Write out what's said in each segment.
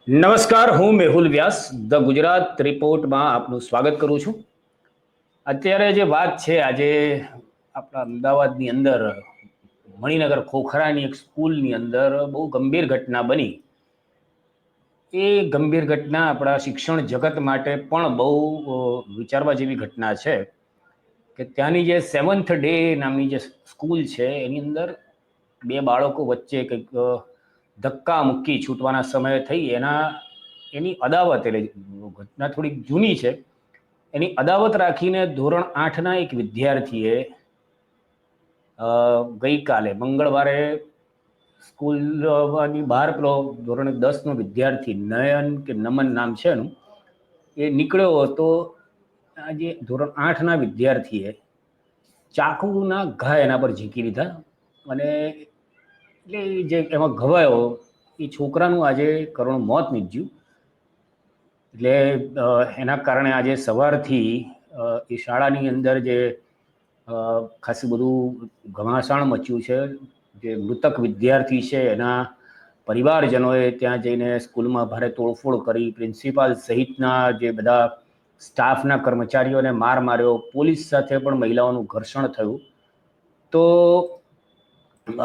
નમસ્કાર, હું મેહુલ વ્યાસ ધ ગુજરાત રિપોર્ટમાં આપનું સ્વાગત કરું છું. અત્યારે જે વાત છે આજે આપણા અમદાવાદની અંદર મણિનગર ખોખરાની એક સ્કૂલની અંદર બહુ ગંભીર ઘટના બની. એ ગંભીર ઘટના આપણા શિક્ષણ જગત માટે પણ બહુ વિચારવા જેવી ઘટના છે કે ત્યાંની જે સેવન્થ ડે નામની જે સ્કૂલ છે એની અંદર બે બાળકો વચ્ચે કંઈક ધક્કા મુક્કી છૂટવાના સમયે થઈ એની અદાવત એટલે ઘટના થોડીક જૂની છે. એની અદાવત રાખીને ધોરણ 8ના એક વિદ્યાર્થીએ ગઈકાલે મંગળવારે સ્કૂલની બહાર પેલો ધોરણ 10નો વિદ્યાર્થી નયન કે નમન નામ છે એનું, એ નીકળ્યો હતો. આજે ધોરણ 8ના વિદ્યાર્થીએ ચાકુના ઘા એના પર ઝીકી દીધા અને એટલે જે એમાં ઘવાયો એ છોકરાનું આજે કરુણ મોત નીપજ્યું. એટલે એના કારણે આજે સવારથી એ શાળાની અંદર જે ખાસું બધું ઘમાસાણ મચ્યું છે. જે મૃતક વિદ્યાર્થી છે એના પરિવારજનોએ ત્યાં જઈને સ્કૂલમાં ભારે તોડફોડ કરી, પ્રિન્સિપાલ સહિતના જે બધા સ્ટાફના કર્મચારીઓને માર માર્યો, પોલીસ સાથે પણ મહિલાઓનું ઘર્ષણ થયું. તો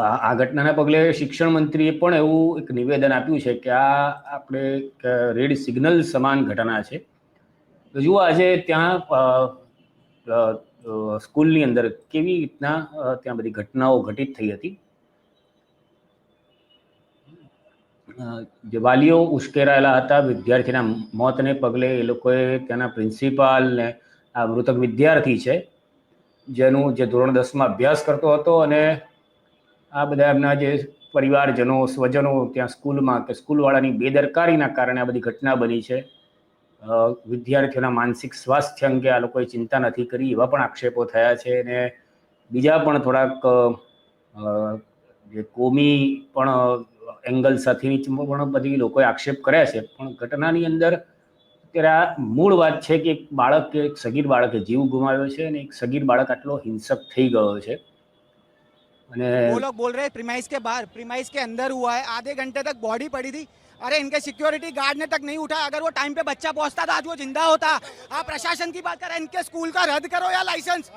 આ ઘટનાના પગલે શિક્ષણ મંત્રીએ પણ એવું એક નિવેદન આપ્યું છે કે આ આપણે રેડ સિગ્નલ સમાન ઘટના છે. જુઓ આજે ત્યાં સ્કૂલની અંદર કેવી રીતના ત્યાં બધી ઘટનાઓ ઘટિત થઈ હતી. જે વાલીઓ ઉશ્કેરાયેલા હતા વિદ્યાર્થીના મોતને પગલે, એ લોકોએ ત્યાંના પ્રિન્સિપાલને, આ મૃતક વિદ્યાર્થી છે જે ધોરણ 10માં અભ્યાસ કરતો હતો, અને આ બધા એમના જે પરિવારજનો, સ્વજનો ત્યાં સ્કૂલમાં કે સ્કૂલવાળાની બેદરકારીના કારણે આ બધી ઘટના બની છે. વિદ્યાર્થીઓના માનસિક સ્વાસ્થ્ય અંગે આ લોકોએ ચિંતા નથી કરી, એવા પણ આક્ષેપો થયા છે. અને બીજા પણ થોડાક જે કોમી પણ એંગલ સાથેની પણ બધી લોકોએ આક્ષેપ કર્યા છે. પણ ઘટનાની અંદર અત્યારે આ મૂળ વાત છે કે એક બાળક, એક સગીર બાળકે જીવ ગુમાવ્યો છે અને એક સગીર બાળક આટલો હિંસક થઈ ગયો છે. वो लोग बोल रहे हैं प्रीमाइस के बाहर, प्रीमाइस के अंदर हुआ है, आधे घंटे तक बॉडी पड़ी थी। अरे इनके सिक्योरिटी गार्ड ने तक नहीं उठा। अगर वो टाइम पे बच्चा पहुंचता था आज वो जिंदा होता। आप प्रशासन की बात करें, इनके स्कूल का रद्द करो या लाइसेंस।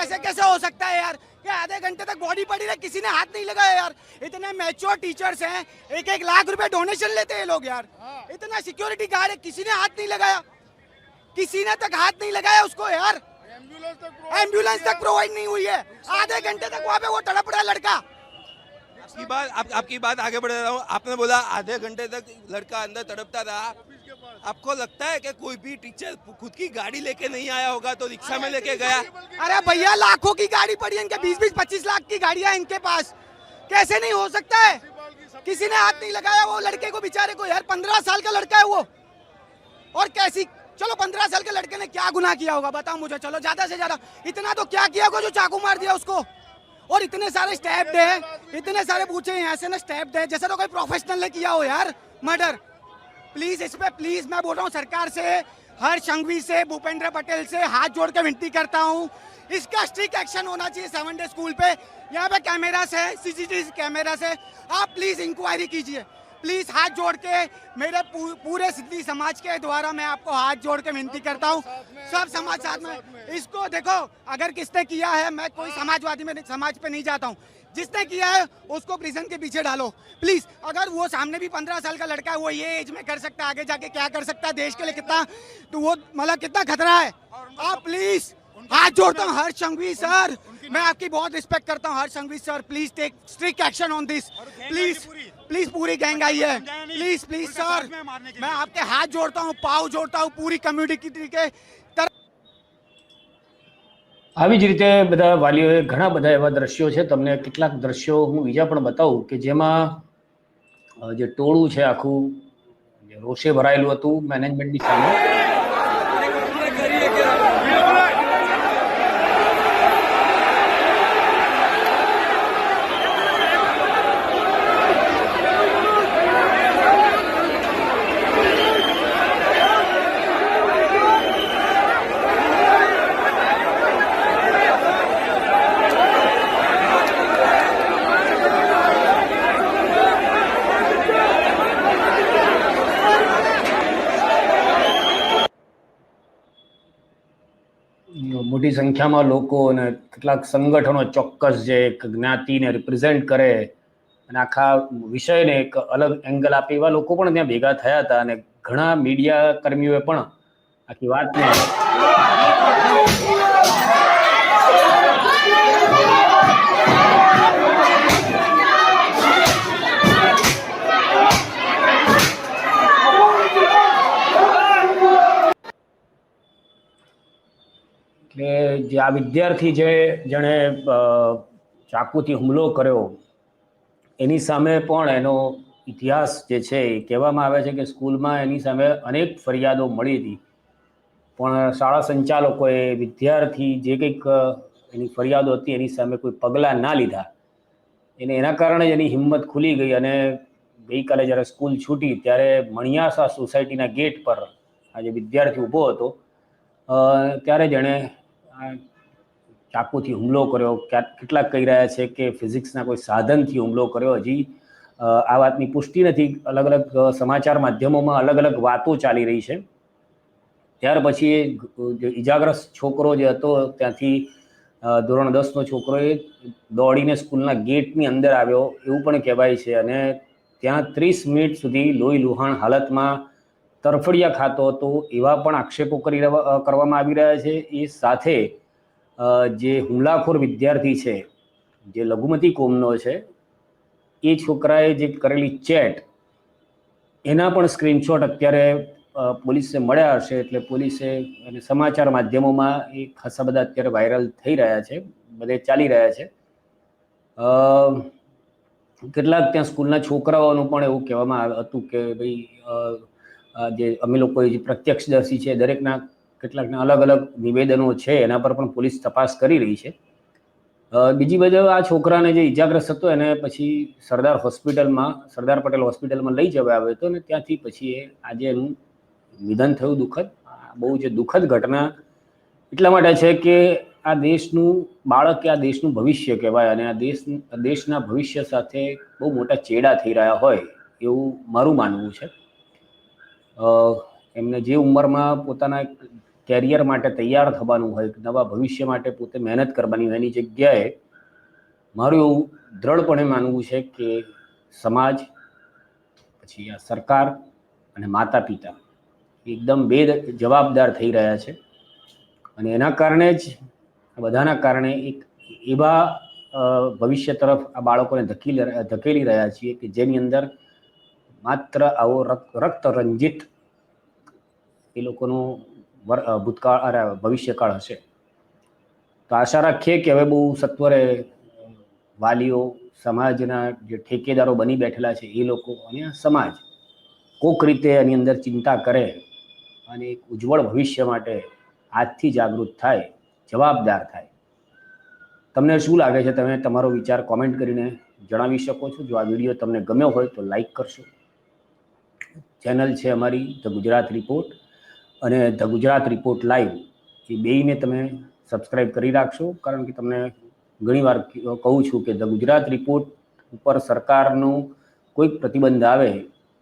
ऐसे कैसे हो सकता है यार कि आधे घंटे तक बॉडी पड़ी रहे, किसी ने हाथ नहीं लगाया यार। इतने मैच्योर टीचर्स हैं, 1-1 लाख रुपए डोनेशन लेते हैं लोग यार। इतना सिक्योरिटी गार्ड है, किसी ने हाथ नहीं लगाया, किसी ने तक हाथ नहीं लगाया उसको यार। एम्बुलेंस तक प्रोवाइड नहीं हुई है। आधे घंटे तक वहाँ पे वो तड़प रहा है लड़का। आपकी बात आगे बढ़ रहा हूँ। आपने बोला आधे घंटे तक लड़का अंदर तड़पता था। आपको लगता है कि कोई भी टीचर खुद की गाड़ी लेके नहीं आया होगा तो रिक्शा में लेके गया? अरे भैया लाखों की गाड़ी पड़ी है इनके, 20-25 लाख की गाड़ियां इनके पास, कैसे नहीं हो सकता है? किसी ने हाथ नहीं लगाया वो लड़के को, बेचारे को यार। 15 साल का लड़का है वो, और कैसी, चलो 15 साल के लड़के ने क्या गुनाह किया होगा बताओ मुझे। चलो ज्यादा से ज्यादा इतना तो क्या किया होगा जो चाकू मार दिया उसको। और इतने सारे स्टेप है, इतने सारे पूछे यहाँ से ना स्टेप है, जैसे तो कोई प्रोफेशनल ने किया हो यार मर्डर। प्लीज इस पे, प्लीज मैं बोल रहा हूँ सरकार से, हर्ष संघवी से, भूपेंद्र पटेल से हाथ जोड़ के विनती करता हूँ, इसका स्ट्रिक्ट एक्शन होना चाहिए 7 डे स्कूल पे। यहाँ पे कैमरास है, सीसीटीवी कैमरास है, आप प्लीज इंक्वायरी कीजिए प्लीज। हाथ जोड़ के मेरे पूरे सिद्धि समाज के द्वारा मैं आपको हाथ जोड़ के विनती करता हूँ, सब समाज साथ में। इसको देखो, अगर किसने किया है, मैं कोई समाजवादी में समाज पे नहीं जाता हूँ, जिसने किया है उसको प्रिजन के पीछे डालो प्लीज। अगर वो सामने भी 15 साल का लड़का है, वो ये एज में कर सकता है, आगे जाके क्या कर सकता है देश के लिए, कितना तो वो मतलब कितना खतरा है। आप प्लीज, हाथ जोड़ता हूँ हर्ष संघवी सर, मैं आपकी बहुत रिस्पेक्ट करता हूँ Harsh Sanghavi sir, please take strict action on this please. Please पूरी गैंग आई है, प्लीज प्लीज सर, मैं आपके हाथ जोड़ता हूँ, पाँव जोड़ता हूँ पूरी कम्युनिटी के तरफ। આવી જ રીતે બધા વાલીઓએ ઘણા બધા એવા દ્રશ્યો છે, તમને કેટલાક દ્રશ્યો હું બીજા પણ બતાવું કે જેમાં જે ટોળું છે આખું રોષે ભરાયેલું હતું મેનેજમેન્ટની સામે. મોટી સંખ્યામાં લોકો અને કેટલાક સંગઠનો ચોક્કસ જે એક જ્ઞાતિને રિપ્રેઝેન્ટ કરે અને આખા વિષયને એક અલગ એંગલ આપે એવા લોકો પણ ત્યાં ભેગા થયા હતા અને ઘણા મીડિયા કર્મીઓએ પણ આખી વાતને એટલે જે આ વિદ્યાર્થી જેણે ચાકુથી હુમલો કર્યો એની સામે પણ એનો ઇતિહાસ જે છે એ કહેવામાં આવે છે કે સ્કૂલમાં એની સામે અનેક ફરિયાદો મળી હતી, પણ શાળા સંચાલકોએ વિદ્યાર્થી જે કંઈક એની ફરિયાદો હતી એની સામે કોઈ પગલાં ના લીધા. એના કારણે જ એની હિંમત ખુલી ગઈ અને ગઈકાલે જ્યારે સ્કૂલ છૂટી ત્યારે મણિયાસા સોસાયટીના ગેટ પર આ જે વિદ્યાર્થી ઊભો હતો ત્યારે જ એણે ચાકુથી હુમલો કર્યો. કેટલાક કહી રહ્યા છે કે ફિઝિક્સના કોઈ સાધનથી હુમલો કર્યો. હજી આ વાતની પુષ્ટિ નથી. અલગ અલગ સમાચાર માધ્યમોમાં અલગ અલગ વાતો ચાલી રહી છે. ત્યાર પછી જે ઇજાગ્રસ્ત છોકરો જે હતો ત્યાંથી ધોરણ 10નો છોકરો એ દોડીને સ્કૂલના ગેટની અંદર આવ્યો એવું પણ કહેવાય છે અને ત્યાં 30 મિનિટ સુધી લોહી લુહાણ હાલતમાં તરફડિયા ખાતો હતો એવા પણ આક્ષેપો કરવામાં આવી રહ્યા છે. એ સાથે જે હુમલાખોર વિદ્યાર્થી છે જે લઘુમતી કોમનો છે એ છોકરાએ જે કરેલી ચેટ એના પણ સ્ક્રીનશોટ અત્યારે પોલીસને મળ્યા હશે. એટલે પોલીસે અને સમાચાર માધ્યમોમાં એ ખાસા બધા અત્યારે વાયરલ થઈ રહ્યા છે, બધે ચાલી રહ્યા છે. કેટલાક ત્યાં સ્કૂલના છોકરાઓનું પણ એવું કહેવામાં હતું કે ભાઈ જે અમે લોકો જે પ્રત્યક્ષદર્શી છે દરેકના કેટલાકના અલગ અલગ નિવેદનો છે એના પર પણ પોલીસ તપાસ કરી રહી છે. બીજી બાજુ આ છોકરાને જે ઇજાગ્રસ્ત હતો એને પછી સરદાર પટેલ હોસ્પિટલમાં લઈ જવા આવ્યો હતો અને ત્યાંથી પછી આજે એનું નિધન થયું. બહુ જે દુઃખદ ઘટના એટલા માટે છે કે આ દેશનું બાળક કે આ દેશનું ભવિષ્ય કહેવાય અને આ દેશના ભવિષ્ય સાથે બહુ મોટા ચેડા થઈ રહ્યા હોય એવું મારું માનવું છે. એમને જે ઉંમરમાં પોતાના કેરિયર માટે તૈયાર થવાનું હોય, નવા ભવિષ્ય માટે પોતે મહેનત કરવાની હોય, એની જગ્યાએ મારું એવું દ્રઢપણે માનવું છે કે સમાજ, પછી આ સરકાર અને માતા પિતા એકદમ જવાબદાર થઈ રહ્યા છે અને એના કારણે જ બધાના કારણે એક એવા ભવિષ્ય તરફ આ બાળકોને ધકેલી રહ્યા છીએ કે જેની અંદર માત્ર આવો રક્ત રંજિત એ લોકોનો ભવિષ્યકાળ હશે. તો આશા રાખીએ કે હવે બહુ સત્વરે વાલીઓ, સમાજના જે ઠેકેદારો બની બેઠેલા છે એ લોકો અને સમાજ કોક રીતે એની અંદર ચિંતા કરે અને એક ઉજ્જવળ ભવિષ્ય માટે આજથી જાગૃત થાય, જવાબદાર થાય. તમને શું લાગે છે? તમે તમારો વિચાર કોમેન્ટ કરીને જણાવી શકો છો. જો આ વિડીયો તમને ગમ્યો હોય તો લાઈક કરશો. ચેનલ છે અમારી ધ ગુજરાત રિપોર્ટ અને ધ ગુજરાત રિપોર્ટ લાઈવ, એ બેયને તમે સબસ્ક્રાઈબ કરી રાખશો. કારણ કે તમને ઘણીવાર કહું છું કે ધ ગુજરાત રિપોર્ટ ઉપર સરકારનો કોઈક પ્રતિબંધ આવે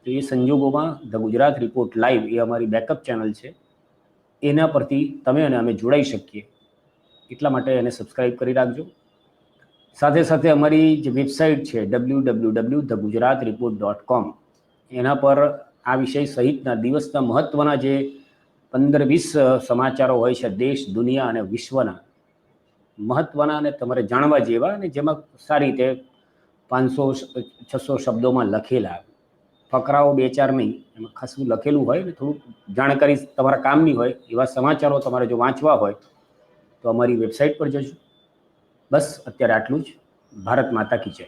તો એ સંજોગોમાં ધ ગુજરાત રિપોર્ટ લાઈવ એ અમારી બેકઅપ ચેનલ છે, એના પરથી તમે અને અમે જોડાઈ શકીએ. એટલા માટે એને સબસ્ક્રાઈબ કરી રાખજો. સાથે સાથે અમારી જે વેબસાઇટ છે www.thegujatreport.com એના પર આ વિષય સહિતના દિવસના મહત્ત્વના જે 15-20 સમાચારો હોય છે દેશ, દુનિયા અને વિશ્વના મહત્ત્વના અને તમારે જાણવા જેવા, અને જેમાં સારી રીતે 500-600 શબ્દોમાં લખેલા, ફકરાઓ 2-4 નહીં, એમાં ખાસું લખેલું હોય ને થોડુંક જાણકારી તમારા કામની હોય એવા સમાચારો તમારે જો વાંચવા હોય તો અમારી વેબસાઇટ પર જજો. બસ અત્યારે આટલું જ. ભારત માતા કી જય.